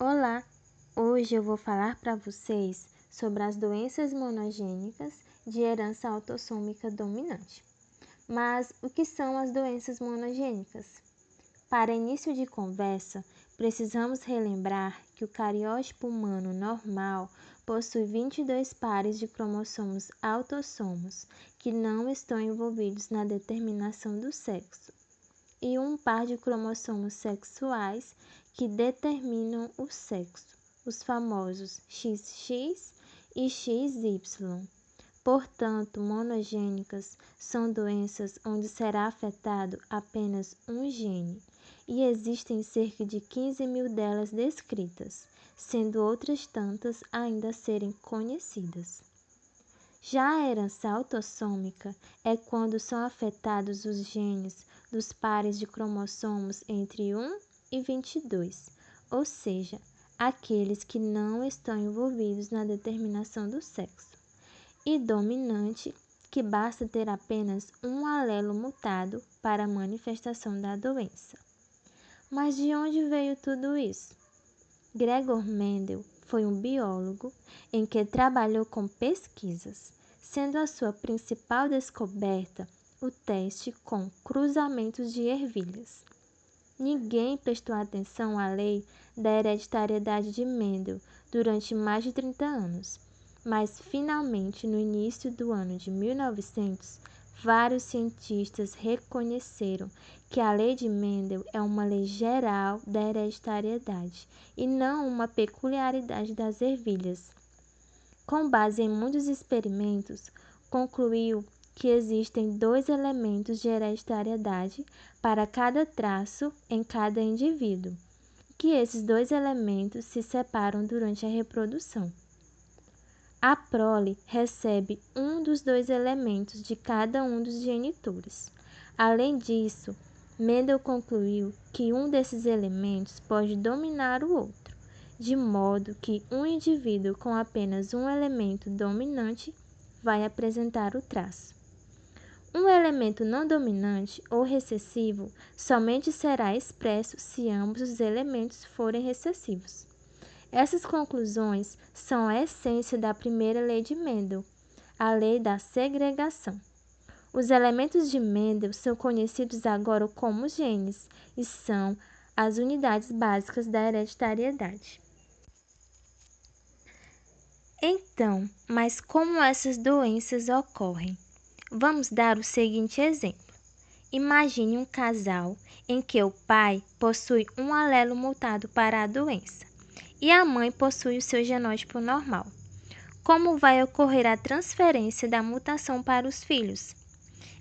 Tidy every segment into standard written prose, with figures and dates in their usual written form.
Olá! Hoje eu vou falar para vocês sobre as doenças monogênicas de herança autossômica dominante. Mas o que são as doenças monogênicas? Para início de conversa, precisamos relembrar que o cariótipo humano normal possui 22 pares de cromossomos autossomos que não estão envolvidos na determinação do sexo, e um par de cromossomos sexuais que determinam o sexo, os famosos XX e XY. Portanto, monogênicas são doenças onde será afetado apenas um gene, e existem cerca de 15 mil delas descritas, sendo outras tantas ainda a serem conhecidas. Já a herança autossômica é quando são afetados os genes dos pares de cromossomos entre 1 e 22, ou seja, aqueles que não estão envolvidos na determinação do sexo, e dominante, que basta ter apenas um alelo mutado para a manifestação da doença. Mas de onde veio tudo isso? Gregor Mendel foi um biólogo em que trabalhou com pesquisas, sendo a sua principal descoberta o teste com cruzamentos de ervilhas. Ninguém prestou atenção à lei da hereditariedade de Mendel durante mais de 30 anos, mas finalmente, no início do ano de 1900, vários cientistas reconheceram que a lei de Mendel é uma lei geral da hereditariedade e não uma peculiaridade das ervilhas. Com base em muitos experimentos, concluiu que existem 2 elementos de hereditariedade para cada traço em cada indivíduo, que esses 2 elementos se separam durante a reprodução. A prole recebe um dos 2 elementos de cada um dos genitores. Além disso, Mendel concluiu que um desses elementos pode dominar o outro, de modo que um indivíduo com apenas um elemento dominante vai apresentar o traço. Um elemento não dominante ou recessivo somente será expresso se ambos os elementos forem recessivos. Essas conclusões são a essência da primeira lei de Mendel, a lei da segregação. Os elementos de Mendel são conhecidos agora como genes e são as unidades básicas da hereditariedade. Então, mas como essas doenças ocorrem? Vamos dar o seguinte exemplo. Imagine um casal em que o pai possui um alelo mutado para a doença e a mãe possui o seu genótipo normal. Como vai ocorrer a transferência da mutação para os filhos?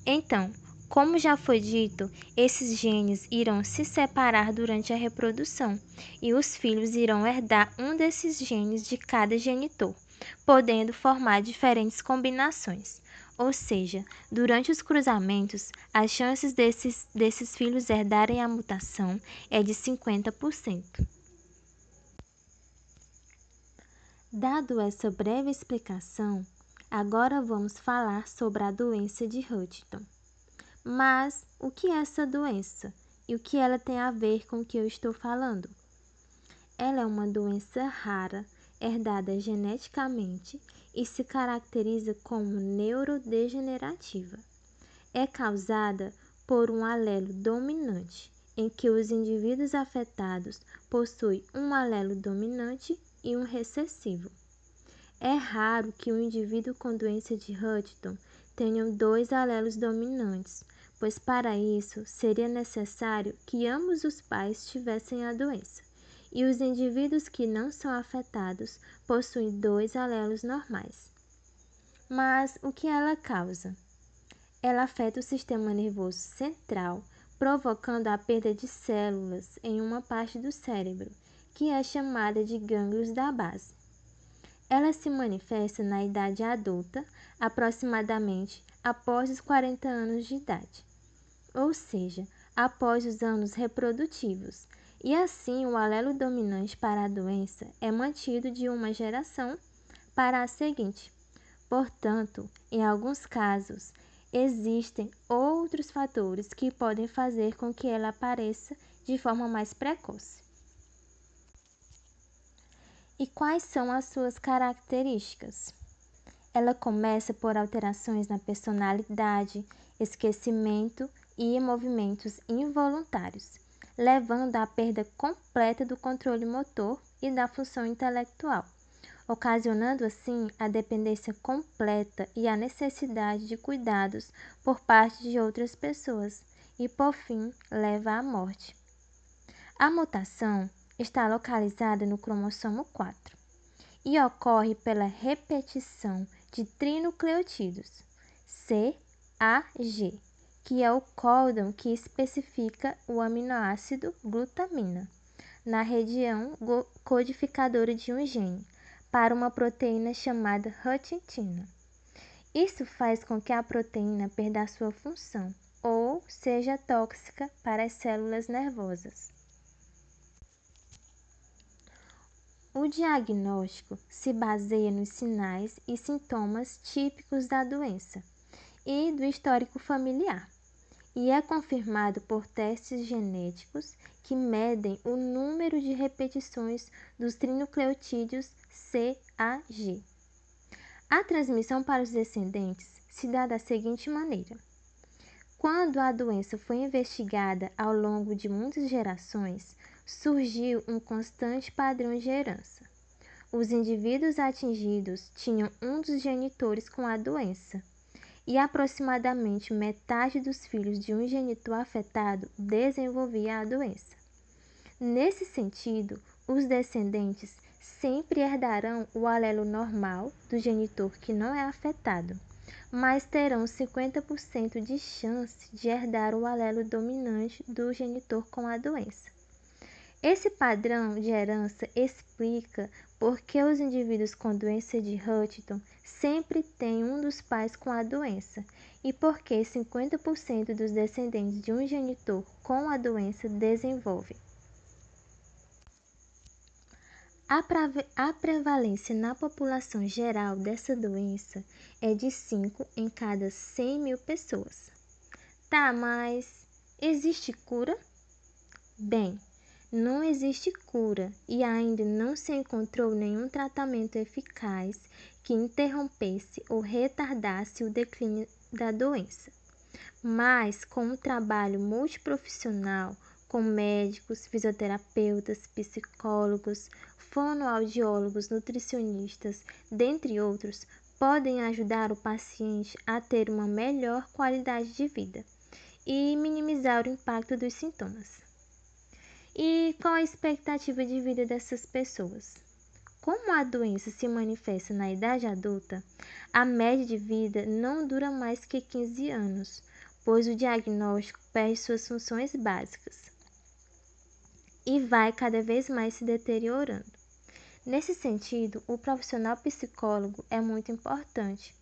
Então, como já foi dito, esses genes irão se separar durante a reprodução e os filhos irão herdar um desses genes de cada genitor, podendo formar diferentes combinações. Ou seja, durante os cruzamentos, as chances desses filhos herdarem a mutação é de 50%. Dado essa breve explicação, agora vamos falar sobre a doença de Huntington. Mas o que é essa doença e o que ela tem a ver com o que eu estou falando? Ela é uma doença rara, herdada geneticamente e se caracteriza como neurodegenerativa. É causada por um alelo dominante, em que os indivíduos afetados possuem um alelo dominante e um recessivo. É raro que um indivíduo com doença de Huntington tenha 2 alelos dominantes, pois para isso seria necessário que ambos os pais tivessem a doença, e os indivíduos que não são afetados possuem 2 alelos normais. Mas o que ela causa? Ela afeta o sistema nervoso central, provocando a perda de células em uma parte do cérebro, que é chamada de gânglios da base. Ela se manifesta na idade adulta, aproximadamente após os 40 anos de idade, ou seja, após os anos reprodutivos, e assim o alelo dominante para a doença é mantido de uma geração para a seguinte. Portanto, em alguns casos, existem outros fatores que podem fazer com que ela apareça de forma mais precoce. E quais são as suas características? Ela começa por alterações na personalidade, esquecimento e movimentos involuntários, levando à perda completa do controle motor e da função intelectual, ocasionando assim a dependência completa e a necessidade de cuidados por parte de outras pessoas e, por fim, leva à morte. A mutação está localizada no cromossomo 4 e ocorre pela repetição de trinucleotídeos CAG, que é o códon que especifica o aminoácido glutamina, na região codificadora de um gene, para uma proteína chamada huntingtina. Isso faz com que a proteína perda a sua função ou seja tóxica para as células nervosas. O diagnóstico se baseia nos sinais e sintomas típicos da doença e do histórico familiar, e é confirmado por testes genéticos que medem o número de repetições dos trinucleotídeos CAG. A transmissão para os descendentes se dá da seguinte maneira: quando a doença foi investigada ao longo de muitas gerações, surgiu um constante padrão de herança. Os indivíduos atingidos tinham um dos genitores com a doença, e aproximadamente metade dos filhos de um genitor afetado desenvolvia a doença. Nesse sentido, os descendentes sempre herdarão o alelo normal do genitor que não é afetado, mas terão 50% de chance de herdar o alelo dominante do genitor com a doença. Esse padrão de herança explica por que os indivíduos com doença de Huntington sempre têm um dos pais com a doença e por que 50% dos descendentes de um genitor com a doença desenvolvem. A prevalência na população geral dessa doença é de 5 em cada 100 mil pessoas. Tá, mas existe cura? Bem, não existe cura e ainda não se encontrou nenhum tratamento eficaz que interrompesse ou retardasse o declínio da doença. Mas, com um trabalho multiprofissional, com médicos, fisioterapeutas, psicólogos, fonoaudiólogos, nutricionistas, dentre outros, podem ajudar o paciente a ter uma melhor qualidade de vida e minimizar o impacto dos sintomas. E qual a expectativa de vida dessas pessoas? Como a doença se manifesta na idade adulta, a média de vida não dura mais que 15 anos, pois o diagnóstico perde suas funções básicas e vai cada vez mais se deteriorando. Nesse sentido, o profissional psicólogo é muito importante,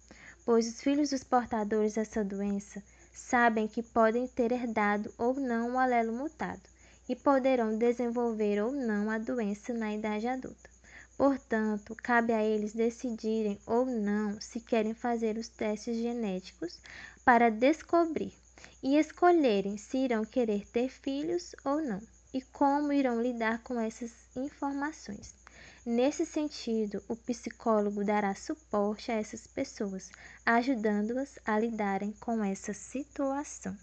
pois os filhos dos portadores dessa doença sabem que podem ter herdado ou não o alelo mutado e poderão desenvolver ou não a doença na idade adulta. Portanto, cabe a eles decidirem ou não se querem fazer os testes genéticos para descobrir e escolherem se irão querer ter filhos ou não e como irão lidar com essas informações. Nesse sentido, o psicólogo dará suporte a essas pessoas, ajudando-as a lidarem com essa situação.